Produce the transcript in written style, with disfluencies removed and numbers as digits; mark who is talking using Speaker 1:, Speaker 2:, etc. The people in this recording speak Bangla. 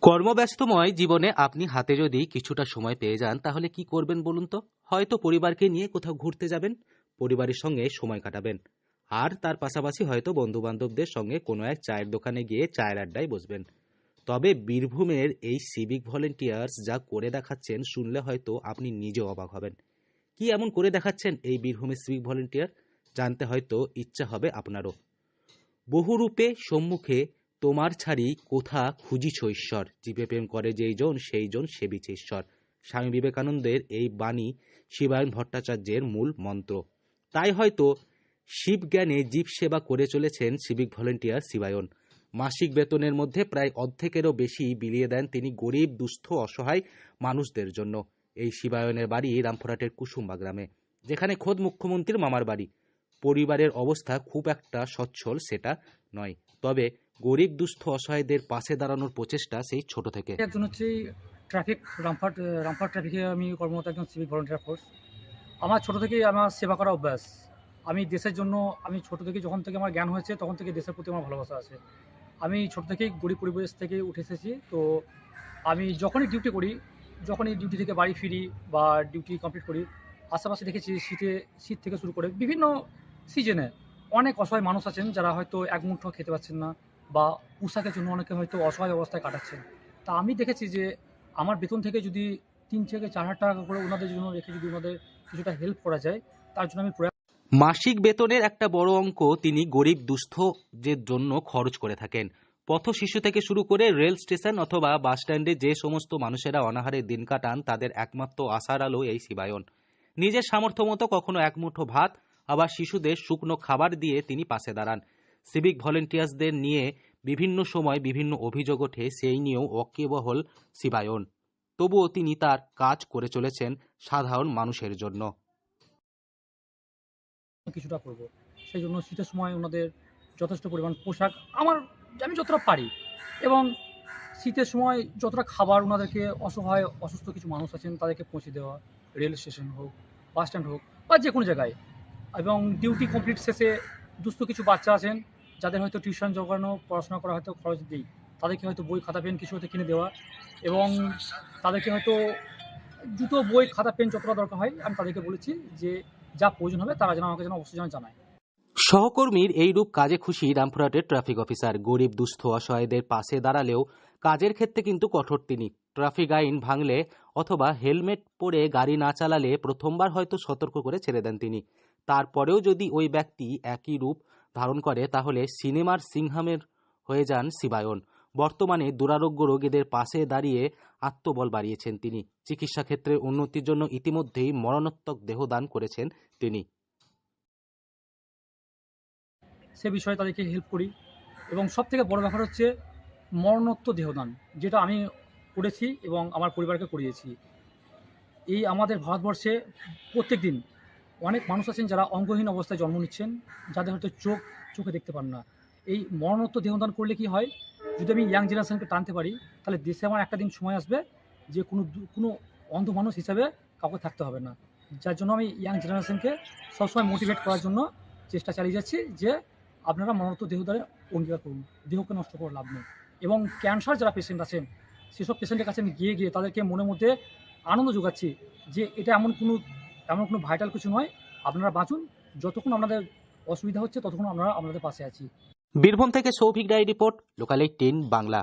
Speaker 1: কর্মব্যস্তময় জীবনে আপনি হাতে যদি কিছুটা সময় পেয়ে যান তাহলে কি করবেন বলুন তো? হয়তো পরিবারকে নিয়ে কোথাও ঘুরতে যাবেন, পরিবারের সঙ্গে সময় কাটাবেন। আর তার পাশাপাশি হয়তো বন্ধু-বান্ধবদের সঙ্গে কোনো এক চায়ের দোকানে গিয়ে চায়ের আড্ডায় বসবেন। তবে বীরভূমের এই সিভিক ভলেন্টিয়ার্স যা করে দেখাচ্ছেন শুনলে হয়তো আপনি নিজেও অবাক হবেন। কি এমন করে দেখাচ্ছেন এই বীরভূমের সিভিক ভলেন্টিয়ার? জানতে হয়তো ইচ্ছা হবে আপনারও। বহুরূপে সম্মুখে তোমার ছাড়ি কোথা খুঁজিছ ঈশ্বর, জীবে প্রেম করে যেই জন সেই জন সেবিছে ঈশ্বর। স্বামী বিবেকানন্দের এই বাণী শিবায়ন ভট্টাচার্যের মূল মন্ত্র। তাই হয়তো শিবজ্ঞানে জীব সেবা করে চলেছেন সিভিক ভলেন্টিয়ার শিবায়ন। মাসিক বেতনের মধ্যে প্রায় অর্ধেকেরও বেশি বিলিয়ে দেন তিনি গরিব দুস্থ অসহায় মানুষদের জন্য। এই শিবায়নের বাড়ি রামপুরহাটের কুসুম্বা গ্রামে, যেখানে খোদ মুখ্যমন্ত্রীর মামার বাড়ি। পরিবারের অবস্থা খুব একটা সচ্ছল সেটা নয়, তবে গরিব দুস্থ অসহায়দের পাশে দাঁড়ানোর প্রচেষ্টা সেই ছোট থেকে।
Speaker 2: একজন হচ্ছে ট্রাফিক রামপুরহাট রামপুরহাট ট্রাফিকে আমি কর্মরত একজন সিভিক ভলেন্টিয়ার ফোর্স। আমার ছোট থেকেই আমার সেবা করা অভ্যাস। আমি দেশের জন্য আমি ছোট থেকে যখন থেকে আমার জ্ঞান হয়েছে তখন থেকে দেশের প্রতি আমার ভালোবাসা আছে। আমি ছোট থেকেই গরিব পরিবেশ থেকে উঠে এসেছি। তো আমি যখনই ডিউটি করি, যখনই ডিউটি থেকে বাড়ি ফিরি বা ডিউটি কমপ্লিট করি, আশেপাশে দেখেছি শীত থেকে শুরু করে বিভিন্ন সিজনে অনেক অসহায় মানুষ আছেন যারা হয়তো এক মুঠো খেতে পাচ্ছেন না বা পোশাকের জন্য অনেকে হয়তো অসহায় অবস্থায় কাটাচ্ছেন। তা আমি দেখেছি যে আমার বেতন থেকে যদি ৩ থেকে ৪,০০০ টাকা করে ওনাদের জন্য রেখে যদি ওনাদের কিছুটা হেল্প করা যায়, তার জন্য আমি
Speaker 1: মাসিক বেতনের একটা বড় অঙ্ক তিনি গরিব দুস্থদের জন্য খরচ করে থাকেন। পথ শিশু থেকে শুরু করে রেল স্টেশন অথবা বাস স্ট্যান্ডে যে সমস্ত মানুষেরা অনাহারে দিন কাটান তাদের একমাত্র আশার আলো এই শিবায়ন। নিজের সামর্থ্য মতো কখনো এক মুঠো ভাত, আবার শিশুদের শুকনো খাবার দিয়ে তিনি পাশে দাঁড়ান। সিভিক ভলেন্টিয়ার্সদের নিয়ে বিভিন্ন সময় বিভিন্ন অভিযোগ ওঠে, সেই নিয়েও ওয়াকিবহল শিবায়ন। তবুও তিনি তার কাজ করে চলেছেন সাধারণ মানুষের জন্য।
Speaker 2: কিছুটা করব। সেই জন্য শীতের সময় ওনাদের যথেষ্ট পরিমাণ পোশাক আমি যতটা পারি, এবং শীতের সময় যতটা খাবার ওনাদেরকে অসহায় অসুস্থ কিছু মানুষ আছেন তাদেরকে পৌঁছে দেওয়া, রেল স্টেশন হোক, বাস স্ট্যান্ড হোক বা যে কোনো জায়গায়। এবং ডিউটি কমপ্লিট শেষে দুস্থ কিছু বাচ্চা আছেন যাদের হয়তো টিউশন জোগানো, পড়াশোনা করা হয়তো খরচ দিই, তাদেরকে হয়তো বই খাতা পেন কিছু হয়তো কিনে দেওয়া, এবং তাদেরকে হয়তো জুতো বই খাতা পেন যতটা দরকার হয় আমি তাদেরকে বলেছি যে যা প্রয়োজন হবে তারা যেন আমাকে যেন অবশ্যই যেন জানায়।
Speaker 1: সহকর্মীর এইরূপ কাজে খুশি রামপুরহাটের ট্রাফিক অফিসার। গরিব দুস্থ অসহায়দের পাশে দাঁড়ালেও কাজের ক্ষেত্রে কিন্তু কঠোর তিনি। ট্রাফিক আইন ভাঙলে অথবা হেলমেট পরে গাড়ি না চালালে প্রথমবার হয়তো সতর্ক করে ছেড়ে দেন তিনি। তারপরেও যদি ওই ব্যক্তি একই রূপ ধারণ করে তাহলে সিনেমার সিংহামের হয়ে যান শিবায়ন। বর্তমানে দুরারোগ্য রোগীদের পাশে দাঁড়িয়ে আত্মবল বাড়িয়েছেন তিনি। চিকিৎসা ক্ষেত্রের উন্নতির জন্য ইতিমধ্যেই মরণোত্তর দেহদান করেছেন তিনি।
Speaker 2: সে বিষয়ে তাদেরকে হেল্প করি, এবং সবথেকে বড় ব্যাপার হচ্ছে মরণোত্তর দেহদান, যেটা আমি করেছি এবং আমার পরিবারকে করিয়েছি। এই আমাদের ভারতবর্ষে প্রত্যেক দিন অনেক মানুষ আছেন যারা অঙ্গহীন অবস্থায় জন্ম নিচ্ছেন, যাদের হয়তো চোখে দেখতে পান না। এই মরণোত্তর দেহদান করলে কি হয়, যদি আমি ইয়াং জেনারেশনকে টানতে পারি তাহলে দেশে আমার একটা দিন সময় আসবে যে কোনো অন্ধ মানুষ হিসাবে কাউকে থাকতে হবে না। যার জন্য আমি ইয়াং জেনারেশনকে সবসময় মোটিভেট করার জন্য চেষ্টা চালিয়ে যাচ্ছি যে আপনারা মরণোত্তর দেহদানে অঙ্গীকার করুন, দেহকে নষ্ট করে লাভ নেই। এবং ক্যান্সার যারা পেশেন্ট আছেন সেসব পেশেন্টের কাছে আমি গিয়ে তাদেরকে মনের মধ্যে আনন্দ যোগাচ্ছি যে এটা এমন কোনো ভাইটাল কিছু নয়, আপনারা বাঁচুন, যতক্ষণ আপনাদের অসুবিধা হচ্ছে ততক্ষণ আমরা আপনাদের পাশে আছি।
Speaker 1: বীরভূম থেকে সৌভিক রায় রিপোর্ট, লোকাল 18 বাংলা।